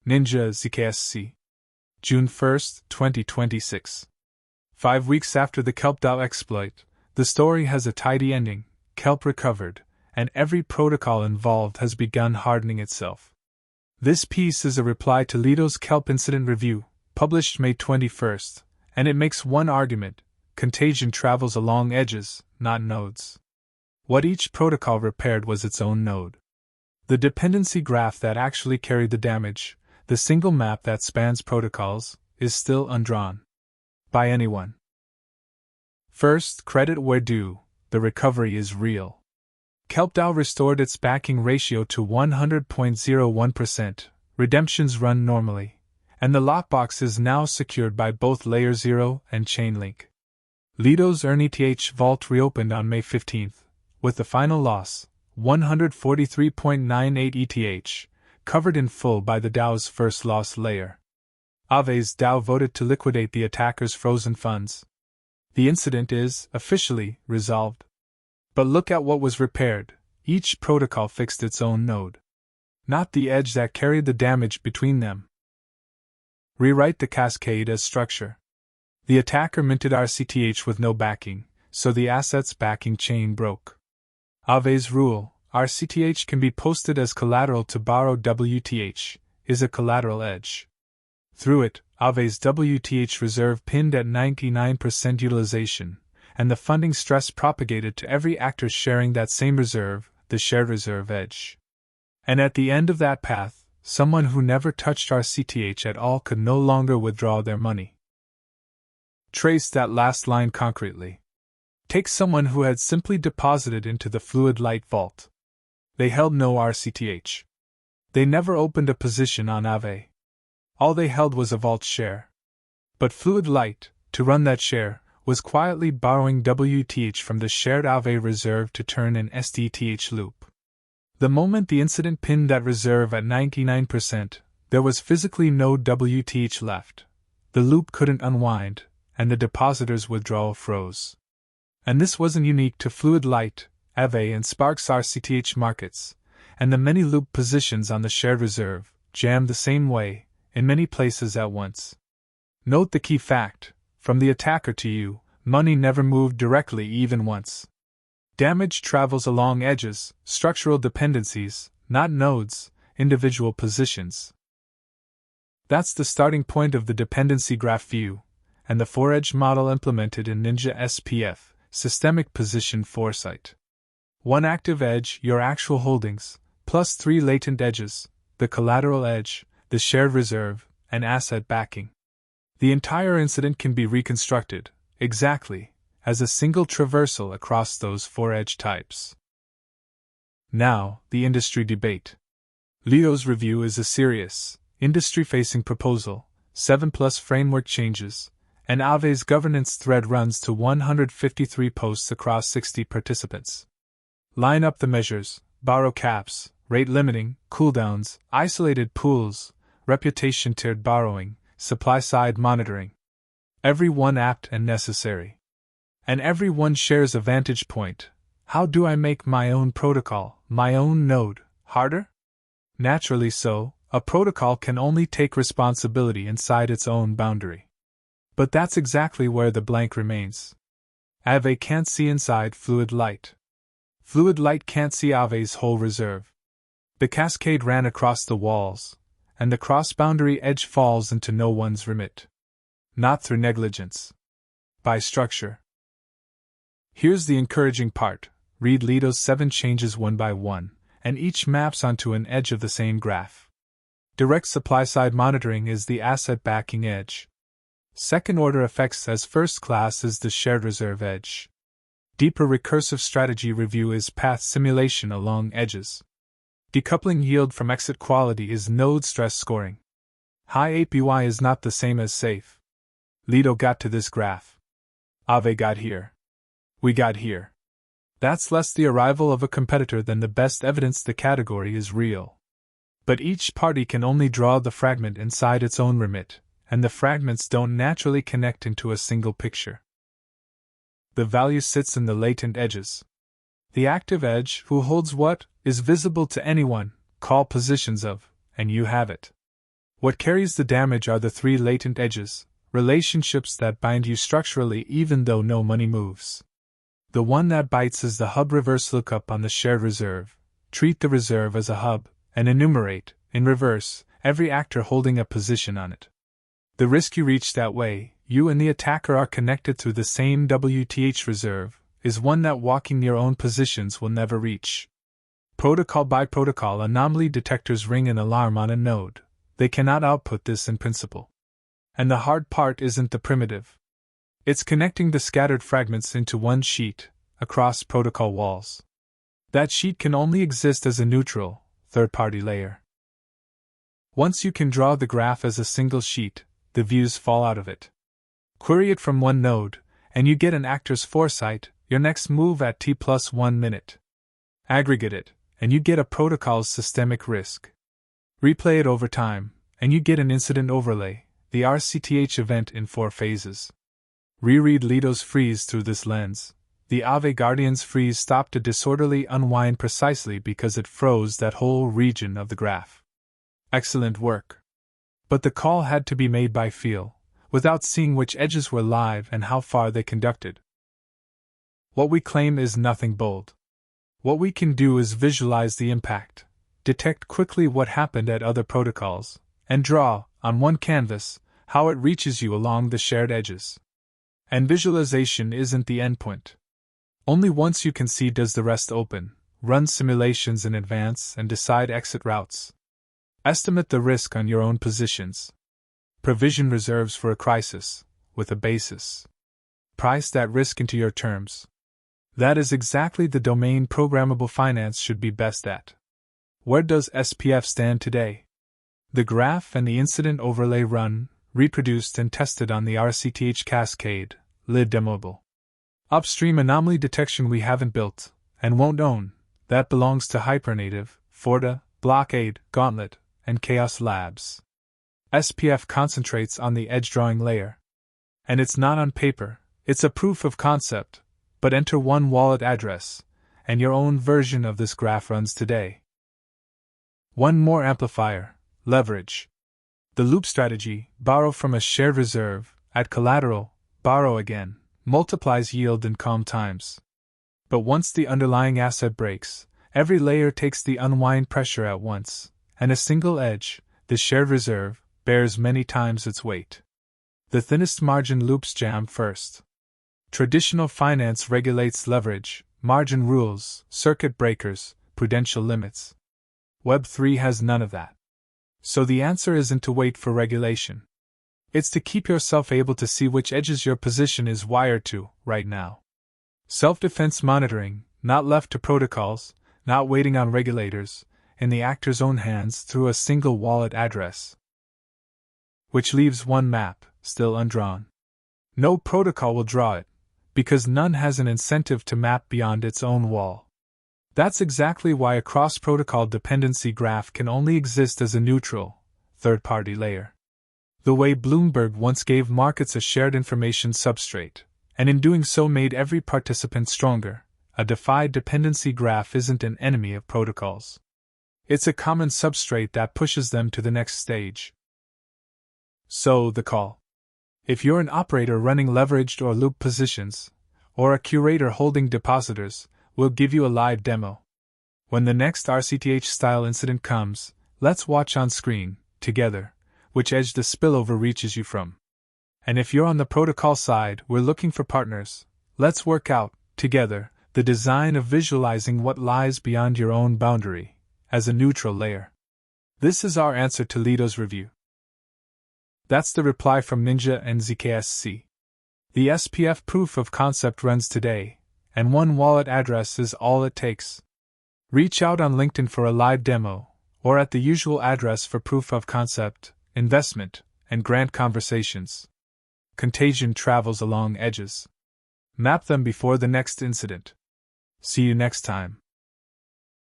Ninja ZKSC. June 1, 2026. 5 weeks after the KelpDAO exploit, the story has a tidy ending. Kelp recovered, and every protocol involved has begun hardening itself. This piece is a reply to Lido's Kelp Incident Review, published May 21st, and it makes one argument: contagion travels along edges, not nodes. What each protocol repaired was its own node. The dependency graph that actually carried the damage, the single map that spans protocols, is still undrawn. By anyone. First, credit where due, the recovery is real. KelpDAO restored its backing ratio to 100.01%, redemptions run normally, and the lockbox is now secured by both Layer 0 and Chainlink. Lido's EarnETH vault reopened on May 15th, with the final loss, 143.98 ETH, covered in full by the DAO's first loss layer. Aave's DAO voted to liquidate the attacker's frozen funds. The incident is, officially, resolved. But look at what was repaired. Each protocol fixed its own node. Not the edge that carried the damage between them. Rewrite the Cascade as structure. The attacker minted rsETH with no backing, so the asset's backing chain broke. Aave's rule, rsETH can be posted as collateral to borrow WETH, is a collateral edge. Through it, Aave's WETH reserve pinned at 99% utilization, and the funding stress propagated to every actor sharing that same reserve, the shared reserve edge. And at the end of that path, someone who never touched rsETH at all could no longer withdraw their money. Trace that last line concretely. Take someone who had simply deposited into the Fluid Light vault. They held no rsETH. They never opened a position on Aave. All they held was a vault share. But Fluid Light, to run that share, was quietly borrowing WETH from the shared Aave reserve to turn an rsETH loop. The moment the incident pinned that reserve at 99%, there was physically no WETH left. The loop couldn't unwind, and the depositor's withdrawal froze. And this wasn't unique to Fluid Light, Aave and Spark's rsETH markets, and the many loop positions on the shared reserve, jammed the same way, in many places at once. Note the key fact: from the attacker to you, money never moved directly even once. Damage travels along edges, structural dependencies, not nodes, individual positions. That's the starting point of the dependency graph view, and the 4-edge model implemented in Ninja SPF, Systemic Position Foresight. One active edge, your actual holdings, plus 3 latent edges, the collateral edge, the shared reserve, and asset backing. The entire incident can be reconstructed, exactly, as a single traversal across those 4 edge types. Now, the industry debate. Lido's review is a serious, industry-facing proposal, 7+ framework changes, and Aave's governance thread runs to 153 posts across 60 participants. Line up the measures: borrow caps, rate limiting, cooldowns, isolated pools, reputation-tiered borrowing, supply-side monitoring. Every one apt and necessary. And every one shares a vantage point. How do I make my own protocol, my own node, harder? Naturally so, a protocol can only take responsibility inside its own boundary. But that's exactly where the blank remains. Aave can't see inside Fluid Light. Fluid Light can't see Aave's whole reserve. The cascade ran across the walls, and the cross-boundary edge falls into no one's remit. Not through negligence. By structure. Here's the encouraging part: read Lido's 7 changes one by one, and each maps onto an edge of the same graph. Direct supply-side monitoring is the asset backing edge. Second-order effects as first class is the shared reserve edge. Deeper recursive strategy review is path simulation along edges. Decoupling yield from exit quality is node stress scoring. High APY is not the same as safe. Lido got to this graph. Aave got here. We got here. That's less the arrival of a competitor than the best evidence the category is real. But each party can only draw the fragment inside its own remit, and the fragments don't naturally connect into a single picture. The value sits in the latent edges. The active edge, who holds what, is visible to anyone, call positions of, and you have it. What carries the damage are the three latent edges, relationships that bind you structurally even though no money moves. The one that bites is the hub reverse lookup on the shared reserve. Treat the reserve as a hub, and enumerate, in reverse, every actor holding a position on it. The risk you reach that way, you and the attacker are connected through the same WTH reserve, is one that walking your own positions will never reach. Protocol by protocol, anomaly detectors ring an alarm on a node. They cannot output this in principle. And the hard part isn't the primitive. It's connecting the scattered fragments into one sheet, across protocol walls. That sheet can only exist as a neutral, third-party layer. Once you can draw the graph as a single sheet, the views fall out of it. Query it from one node, and you get an actor's foresight, your next move at T+1 minute. Aggregate it, and you get a protocol's systemic risk. Replay it over time, and you get an incident overlay, the rsETH event in 4 phases. Reread Lido's freeze through this lens. The Aave Guardian's freeze stopped a disorderly unwind precisely because it froze that whole region of the graph. Excellent work. But the call had to be made by feel, without seeing which edges were live and how far they conducted. What we claim is nothing bold. What we can do is visualize the impact, detect quickly what happened at other protocols, and draw, on one canvas, how it reaches you along the shared edges. And visualization isn't the endpoint. Only once you can see does the rest open, run simulations in advance and decide exit routes. Estimate the risk on your own positions. Provision reserves for a crisis, with a basis. Price that risk into your terms. That is exactly the domain programmable finance should be best at. Where does SPF stand today? The graph and the incident overlay run, reproduced and tested on the rsETH Cascade, Lido demoable. Upstream anomaly detection we haven't built, and won't own, that belongs to Hypernative, Forta, Blockade, Gauntlet, and Chaos Labs. SPF concentrates on the edge drawing layer. And it's not on paper, it's a proof of concept, but enter one wallet address, and your own version of this graph runs today. One more amplifier, leverage. The loop strategy, borrow from a shared reserve, add collateral, borrow again, multiplies yield in calm times. But once the underlying asset breaks, every layer takes the unwind pressure at once, and a single edge, the shared reserve, bears many times its weight. The thinnest margin loops jam first. Traditional finance regulates leverage, margin rules, circuit breakers, prudential limits. Web3 has none of that. So the answer isn't to wait for regulation. It's to keep yourself able to see which edges your position is wired to, right now. Self-defense monitoring, not left to protocols, not waiting on regulators, in the actor's own hands through a single wallet address. Which leaves one map, still undrawn. No protocol will draw it, because none has an incentive to map beyond its own wall. That's exactly why a cross-protocol dependency graph can only exist as a neutral, third-party layer. The way Bloomberg once gave markets a shared information substrate, and in doing so made every participant stronger, a DeFi dependency graph isn't an enemy of protocols. It's a common substrate that pushes them to the next stage. So, the call. If you're an operator running leveraged or loop positions, or a curator holding depositors, we'll give you a live demo. When the next rsETH-style incident comes, let's watch on screen, together, which edge the spillover reaches you from. And if you're on the protocol side, we're looking for partners. Let's work out, together, the design of visualizing what lies beyond your own boundary, as a neutral layer. This is our answer to Lido's review. That's the reply from Ninja and ZKSC. The SPF proof of concept runs today, and one wallet address is all it takes. Reach out on LinkedIn for a live demo, or at the usual address for proof of concept, investment, and grant conversations. Contagion travels along edges. Map them before the next incident. See you next time.